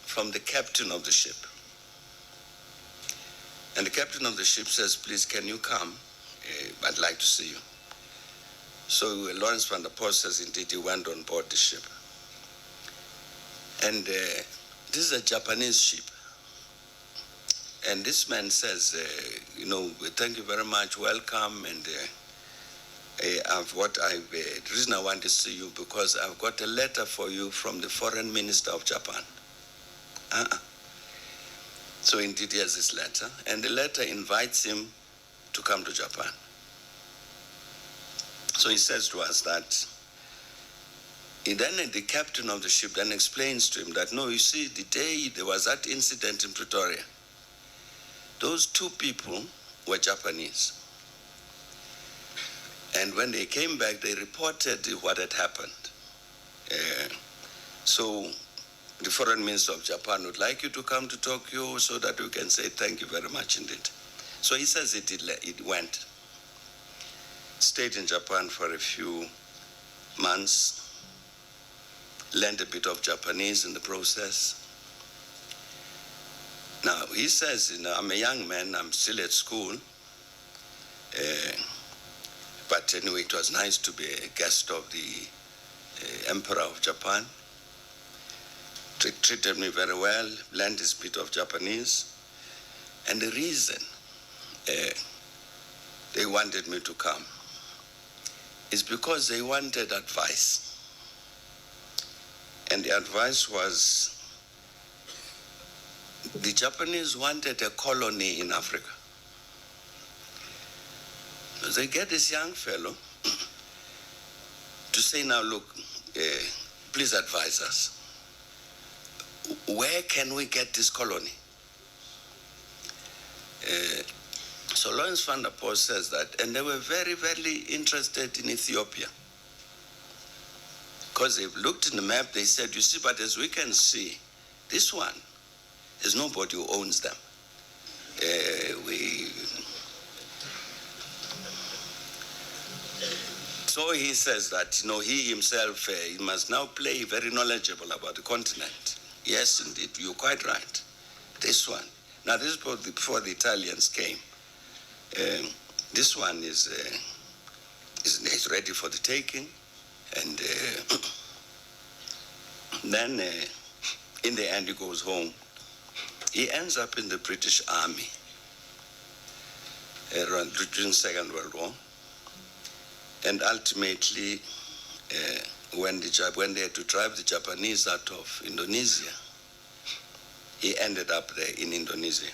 from the captain of the ship. And the captain of the ship says, please, can you come? I'd like to see you. So Lawrence van der Post says, indeed, he went on board the ship. And this is a Japanese ship. And this man says, thank you very much, welcome, and the reason I want to see you because I've got a letter for you from the foreign minister of Japan. So indeed he has this letter, and the letter invites him to come to Japan. So he says to us that, the captain of the ship then explains to him that, no, you see, the day there was that incident in Pretoria, those two people were Japanese. And when they came back, they reported what had happened. So the foreign minister of Japan would like you to come to Tokyo so that we can say thank you very much indeed. So he says it went. Stayed in Japan for a few months, learned a bit of Japanese in the process. Now, he says, I'm a young man, I'm still at school. But anyway, it was nice to be a guest of the Emperor of Japan. Treated me very well, learned this bit of Japanese. And the reason they wanted me to come is because they wanted advice. And the advice was, the Japanese wanted a colony in Africa. They get this young fellow to say, now look, please advise us. Where can we get this colony? So Lawrence van der Post says that, and they were very, very interested in Ethiopia. Because they've looked in the map, they said, you see, but as we can see, this one, there's nobody who owns them. So he says that, he himself, he must now play very knowledgeable about the continent. Yes, indeed, you're quite right. This one. Now, this is before the Italians came. This one is ready for the taking. And then, in the end, he goes home. He ends up in the British Army during the Second World War. And ultimately, when they had to drive the Japanese out of Indonesia, he ended up there in Indonesia.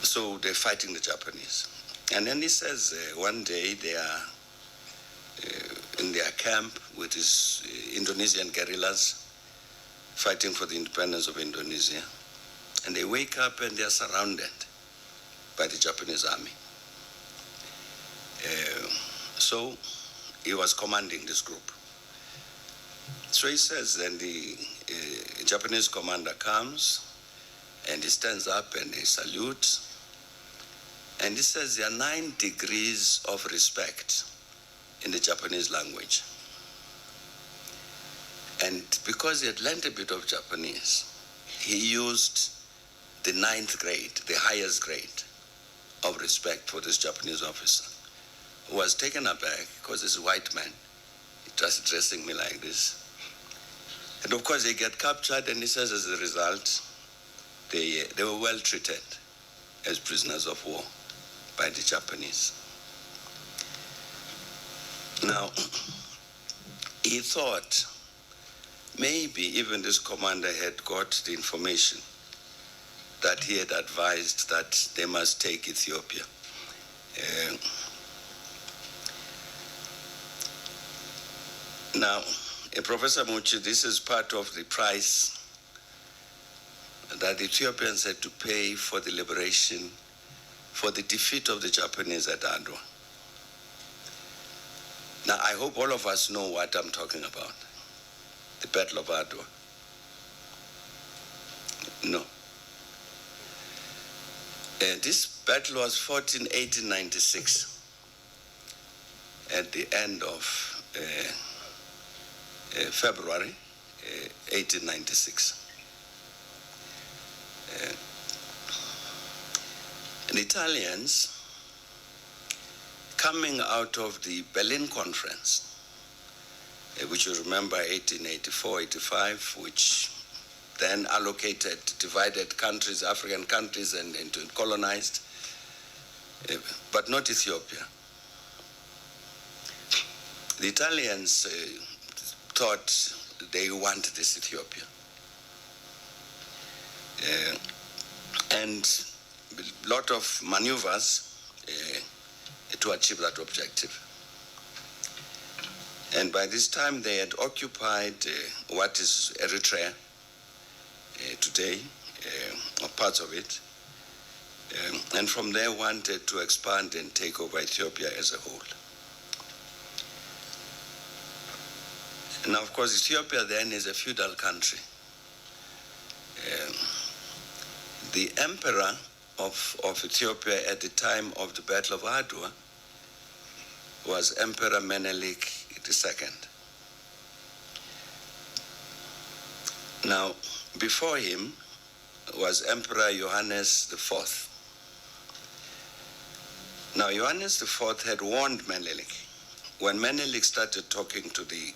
So they're fighting the Japanese. And then he says one day they are in their camp with his Indonesian guerrillas fighting for the independence of Indonesia. And they wake up and they are surrounded by the Japanese army. So he was commanding this group. So he says, then the Japanese commander comes and he stands up and he salutes. And he says there are 9 degrees of respect in the Japanese language. And because he had learned a bit of Japanese, he used the 9th grade, the highest grade of respect for this Japanese officer, who was taken aback because this white man, he was addressing me like this. And of course they get captured, and he says as a result, they were well treated as prisoners of war by the Japanese. Now, he thought maybe even this commander had got the information that he had advised that they must take Ethiopia. Now, Professor Muchi, this is part of the price that the Ethiopians had to pay for the liberation, for the defeat of the Japanese at Adwa. Now, I hope all of us know what I'm talking about. The Battle of Adwa. No. This battle was fought in 1896 at the end of February 1896. The Italians, coming out of the Berlin Conference, which you remember 1884-85, which then allocated, divided countries, African countries, and into colonized, but not Ethiopia. The Italians thought they wanted this Ethiopia. And a lot of maneuvers to achieve that objective. And by this time they had occupied what is Eritrea today, or parts of it, and from there wanted to expand and take over Ethiopia as a whole. Now, of course, Ethiopia then is a feudal country. The emperor of Ethiopia at the time of the Battle of Adwa was Emperor Menelik II. Now, before him was Emperor Johannes IV. Now, Johannes IV had warned Menelik when Menelik started talking to the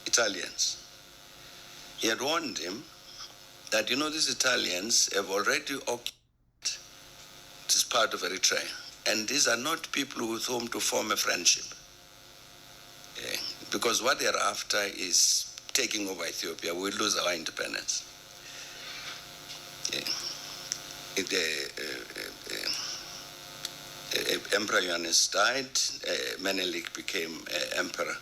Italians. He had warned him that, these Italians have already occupied this part of Eritrea, and these are not people with whom to form a friendship. Because what they're after is taking over Ethiopia. We'll lose our independence. Emperor Johannes died, Menelik became emperor.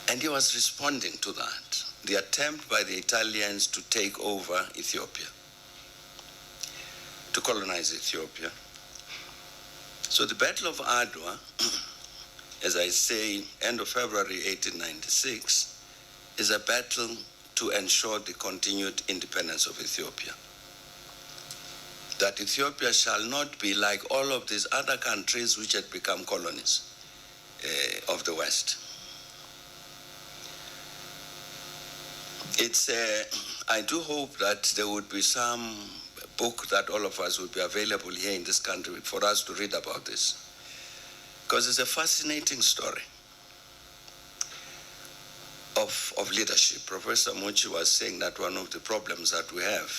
And he was responding to that, the attempt by the Italians to take over Ethiopia, to colonize Ethiopia. So the Battle of Adwa, as I say, end of February 1896, is a battle to ensure the continued independence of Ethiopia. That Ethiopia shall not be like all of these other countries which had become colonies of the West. I do hope that there would be some book that all of us would be available here in this country for us to read about this. Because it's a fascinating story of leadership. Professor Muchi was saying that one of the problems that we have,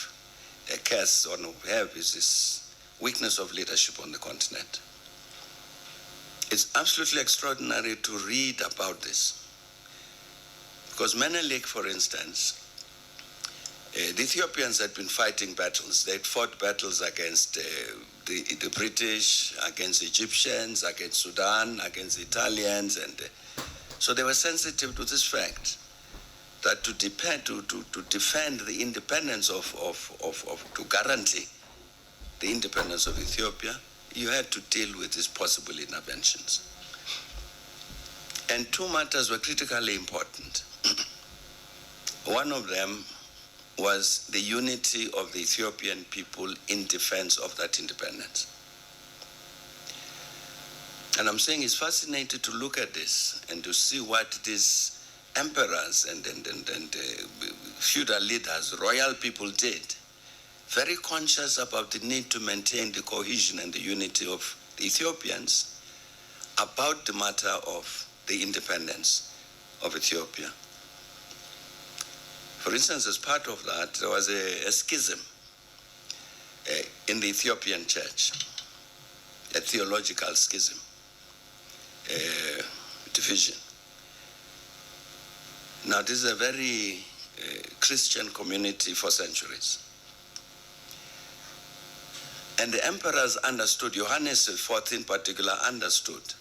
a curse on we have, is this weakness of leadership on the continent. It's absolutely extraordinary to read about this. Because Menelik, for instance, the Ethiopians had been fighting battles. They'd fought battles against the British, against the Egyptians, against Sudan, against the Italians, and so they were sensitive to this fact that to defend the independence to guarantee the independence of Ethiopia, you had to deal with these possible interventions. And two matters were critically important. One of them was the unity of the Ethiopian people in defense of that independence. And I'm saying it's fascinating to look at this and to see what these emperors and feudal leaders, royal people did, very conscious about the need to maintain the cohesion and the unity of the Ethiopians about the matter of the independence of Ethiopia. For instance, as part of that, there was a schism in the Ethiopian church, a theological schism, division. Now, this is a very Christian community for centuries. And the emperors understood, Johannes IV in particular understood,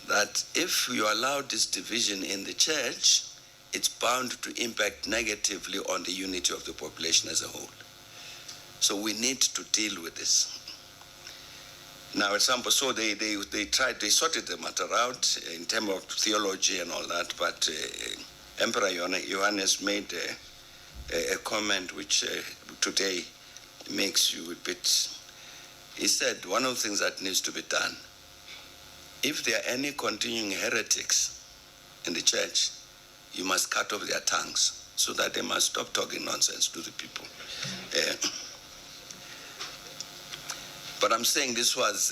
that if you allow this division in the church, it's bound to impact negatively on the unity of the population as a whole. So we need to deal with this. Now, example, so they sorted the matter out in terms of theology and all that, but Emperor Johannes made a comment which today makes you a bit. He said, one of the things that needs to be done, if there are any continuing heretics in the church, you must cut off their tongues so that they must stop talking nonsense to the people. But I'm saying this was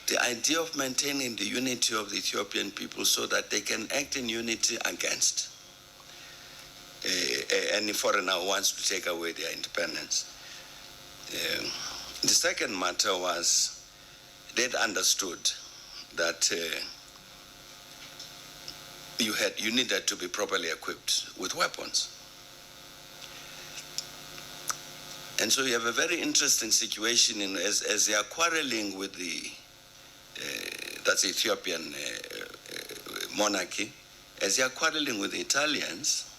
the idea of maintaining the unity of the Ethiopian people so that they can act in unity against any foreigner who wants to take away their independence. The second matter was they'd understood that you needed to be properly equipped with weapons. And so you have a very interesting situation as they are quarreling with that's Ethiopian monarchy, as they are quarreling with the Italians,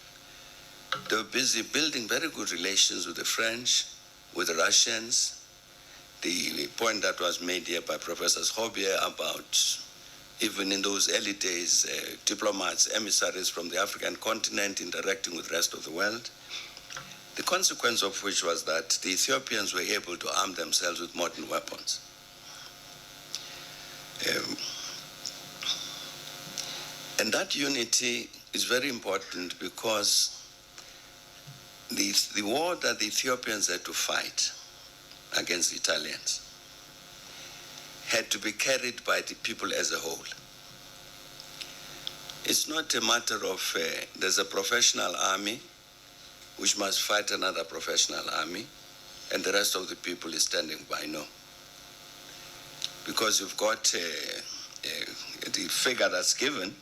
they were busy building very good relations with the French, with the Russians. The point that was made here by Professor Schobier about even in those early days, diplomats, emissaries from the African continent interacting with the rest of the world. The consequence of which was that the Ethiopians were able to arm themselves with modern weapons. And that unity is very important because the war that the Ethiopians had to fight against the Italians had to be carried by the people as a whole. It's not a matter of there's a professional army which must fight another professional army and the rest of the people is standing by. No. Because you've got the figure that's given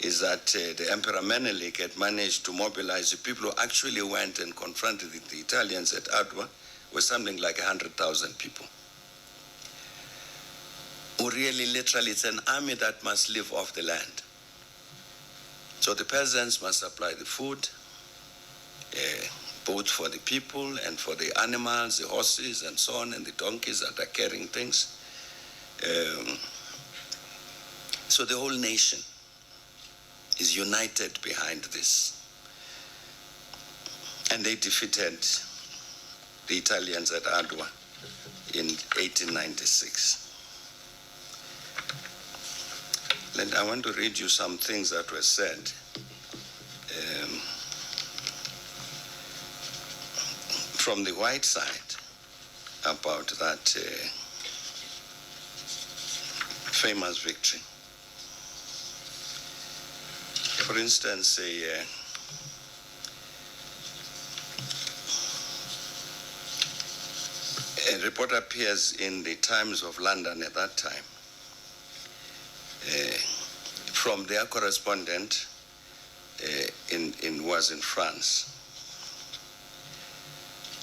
is that the Emperor Menelik had managed to mobilize the people who actually went and confronted the Italians at Adwa was something like 100,000 people. Who really literally it's an army that must live off the land. So the peasants must supply the food, both for the people and for the animals, the horses and so on, and the donkeys that are carrying things. So the whole nation is united behind this. And they defeated the Italians at Adwa in 1896. And I want to read you some things that were said. From the white side about that famous victory. For instance, a report appears in the Times of London at that time from their correspondent was in France.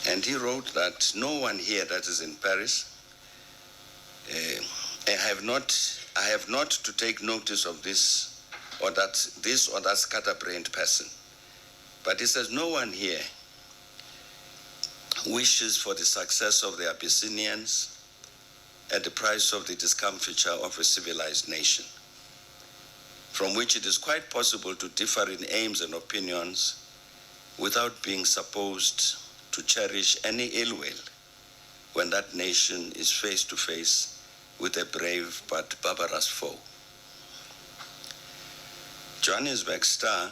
And he wrote that no one here that is in Paris, I have not to take notice of this or that scatterbrained person. But he says no one here wishes for the success of the Abyssinians at the price of the discomfiture of a civilized nation, from which it is quite possible to differ in aims and opinions without being supposed to cherish any ill will when that nation is face to face with a brave but barbarous foe. Johannesburg Star,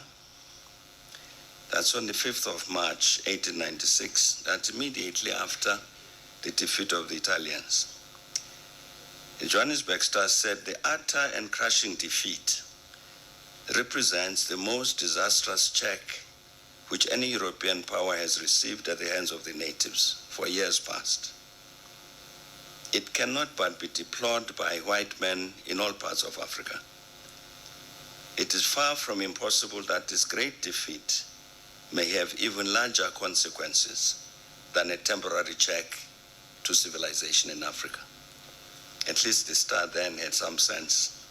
that's on the 5th of March, 1896, that's immediately after the defeat of the Italians. The Johannesburg Star said the utter and crushing defeat represents the most disastrous check which any European power has received at the hands of the natives for years past. It cannot but be deplored by white men in all parts of Africa. It is far from impossible that this great defeat may have even larger consequences than a temporary check to civilization in Africa. At least the Star then had some sense.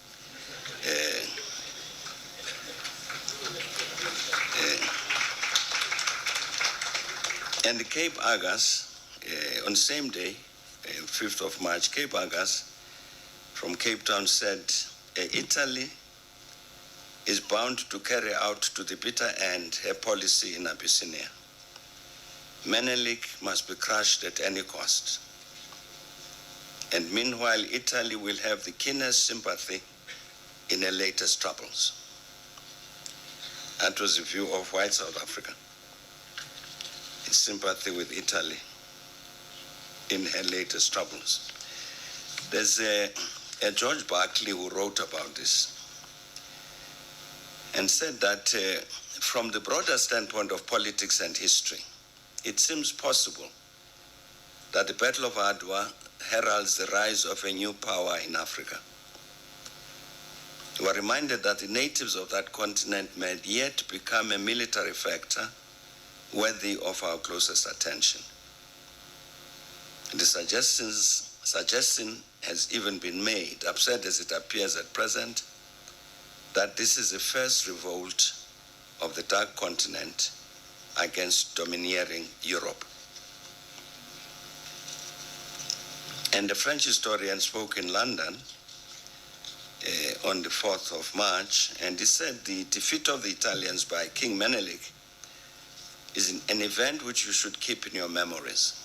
And the Cape Argus, on the same day, 5th of March, Cape Argus from Cape Town said, Italy is bound to carry out to the bitter end her policy in Abyssinia. Menelik must be crushed at any cost. And meanwhile, Italy will have the keenest sympathy in her latest troubles. That was the view of white South Africa. Its sympathy with Italy in her latest troubles. There's a George Berkeley who wrote about this and said that from the broader standpoint of politics and history, it seems possible that the Battle of Adwa heralds the rise of a new power in Africa. We are reminded that the natives of that continent may yet become a military factor worthy of our closest attention. The suggestion has even been made, absurd as it appears at present, that this is the first revolt of the dark continent against domineering Europe. And the French historian spoke in London on the 4th of March, and he said the defeat of the Italians by King Menelik is an event which you should keep in your memories.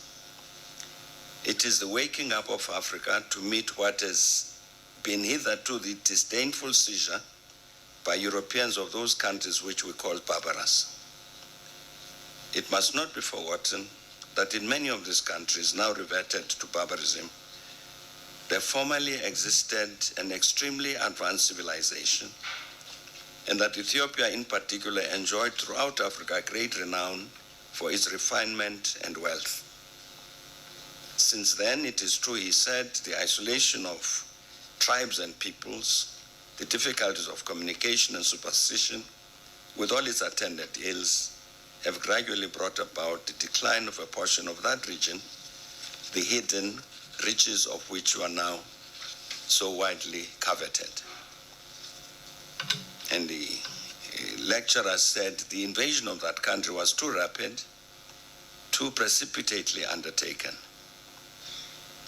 It is the waking up of Africa to meet what has been hitherto the disdainful seizure by Europeans of those countries which we call barbarous. It must not be forgotten that in many of these countries now reverted to barbarism, there formerly existed an extremely advanced civilization, and that Ethiopia in particular enjoyed throughout Africa great renown for its refinement and wealth. Since then, it is true, he said, the isolation of tribes and peoples, the difficulties of communication and superstition, with all its attendant ills, have gradually brought about the decline of a portion of that region, the hidden riches of which are now so widely coveted. And the lecturer said the invasion of that country was too rapid, too precipitately undertaken.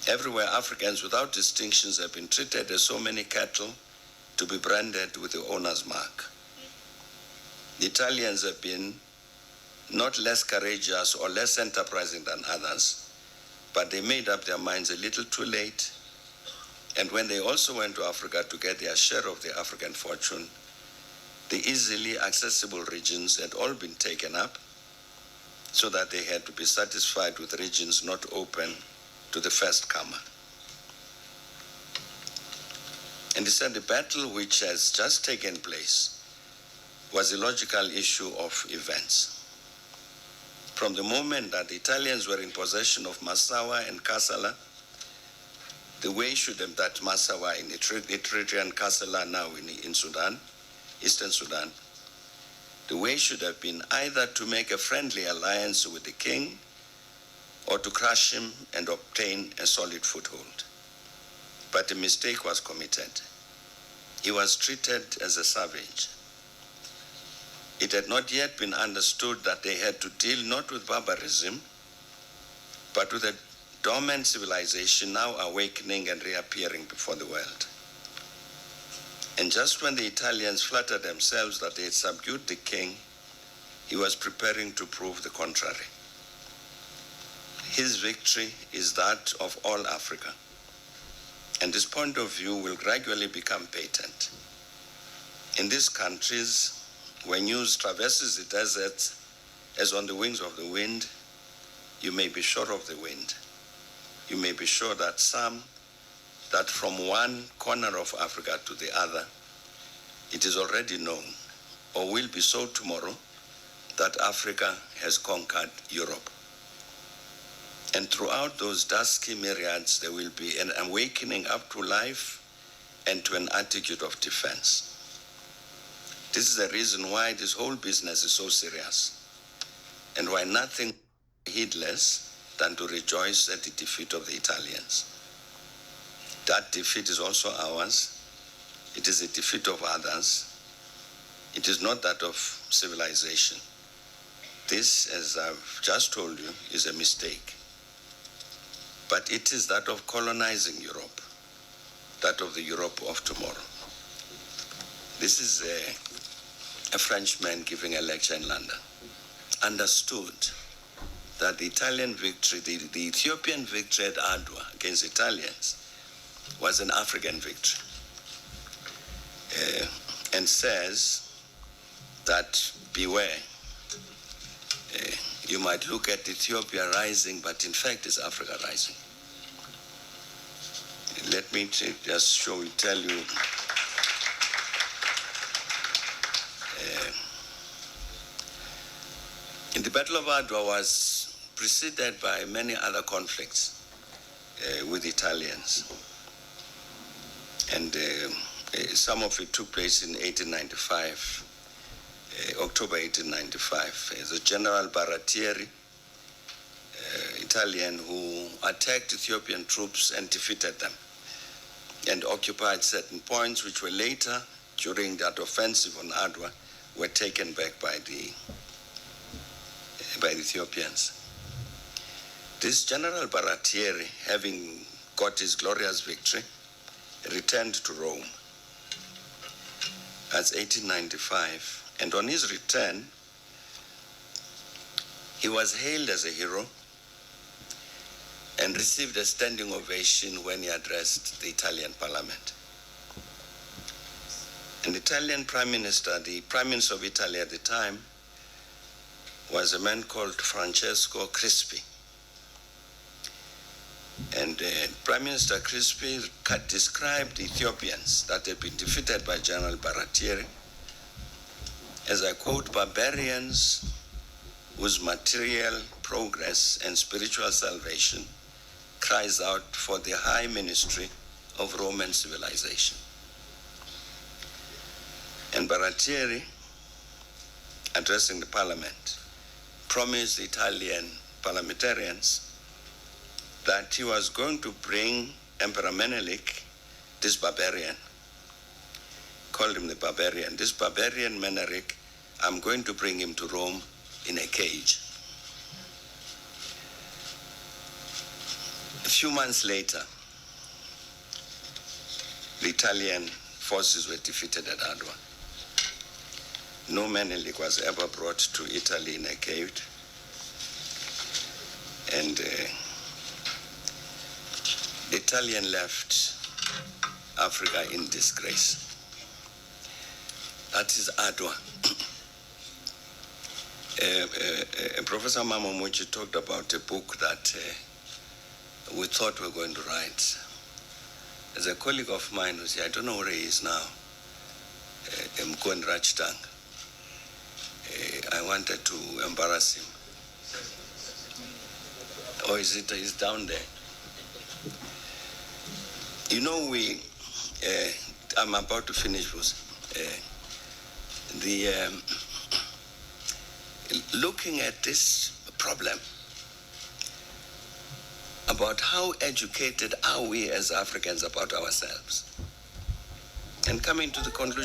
Everywhere, Africans without distinctions have been treated as so many cattle to be branded with the owner's mark. The Italians have been not less courageous or less enterprising than others, but they made up their minds a little too late. And when they also went to Africa to get their share of the African fortune, the easily accessible regions had all been taken up, so that they had to be satisfied with regions not open to the first comer. And he said the battle which has just taken place was a logical issue of events. From the moment that the Italians were in possession of Massawa and Kassala, the way should have that Massawa in Eritrea and Kassala now in Sudan, Eastern Sudan, the way should have been either to make a friendly alliance with the king or to crush him and obtain a solid foothold. But a mistake was committed. He was treated as a savage. It had not yet been understood that they had to deal not with barbarism, but with a dormant civilization now awakening and reappearing before the world. And just when the Italians flattered themselves that they had subdued the king, he was preparing to prove the contrary. His victory is that of all Africa, and this point of view will gradually become patent. In these countries, when news traverses the deserts as on the wings of the wind, you may be sure of the wind. You may be sure that from one corner of Africa to the other, it is already known, or will be so tomorrow, that Africa has conquered Europe. And throughout those dusky myriads, there will be an awakening up to life and to an attitude of defense. This is the reason why this whole business is so serious, and why nothing heedless than to rejoice at the defeat of the Italians. That defeat is also ours. It is a defeat of others. It is not that of civilization. This, as I've just told you, is a mistake. But it is that of colonizing Europe, that of the Europe of tomorrow. This is a Frenchman giving a lecture in London, understood that the Italian victory, the Ethiopian victory at Adwa against Italians was an African victory. and says that beware, you might look at Ethiopia rising, but in fact it's Africa rising. Let me just tell you. The Battle of Adwa was preceded by many other conflicts with Italians. And some of it took place in 1895, October 1895. The General Baratieri, Italian, who attacked Ethiopian troops and defeated them and occupied certain points which were later, during that offensive on Adwa, were taken back by the Ethiopians. This General Baratieri, having got his glorious victory, returned to Rome. That's 1895. And on his return, he was hailed as a hero and received a standing ovation when he addressed the Italian parliament. And the Italian Prime Minister, the Prime Minister of Italy at the time, was a man called Francesco Crispi. And Prime Minister Crispi described the Ethiopians that had been defeated by General Baratieri as, I quote, barbarians whose material progress and spiritual salvation cries out for the high ministry of Roman civilization. And Baratieri, addressing the parliament, promised the Italian parliamentarians that he was going to bring Emperor Menelik, this barbarian, called him the barbarian. This barbarian Menelik, I'm going to bring him to Rome in a cage. A few months later, the Italian forces were defeated at Adwa. No Menelik was ever brought to Italy in a cage. And the Italian left Africa in disgrace. That is Adwa. Professor Mamomuchi talked about a book that we thought we were going to write. There's a colleague of mine who said, I don't know where he is now, Mkwen Rachtang. I wanted to embarrass him. Or is it? He's down there. You know, I'm about to finish with looking at this problem about how educated are we as Africans about ourselves, and coming to the conclusion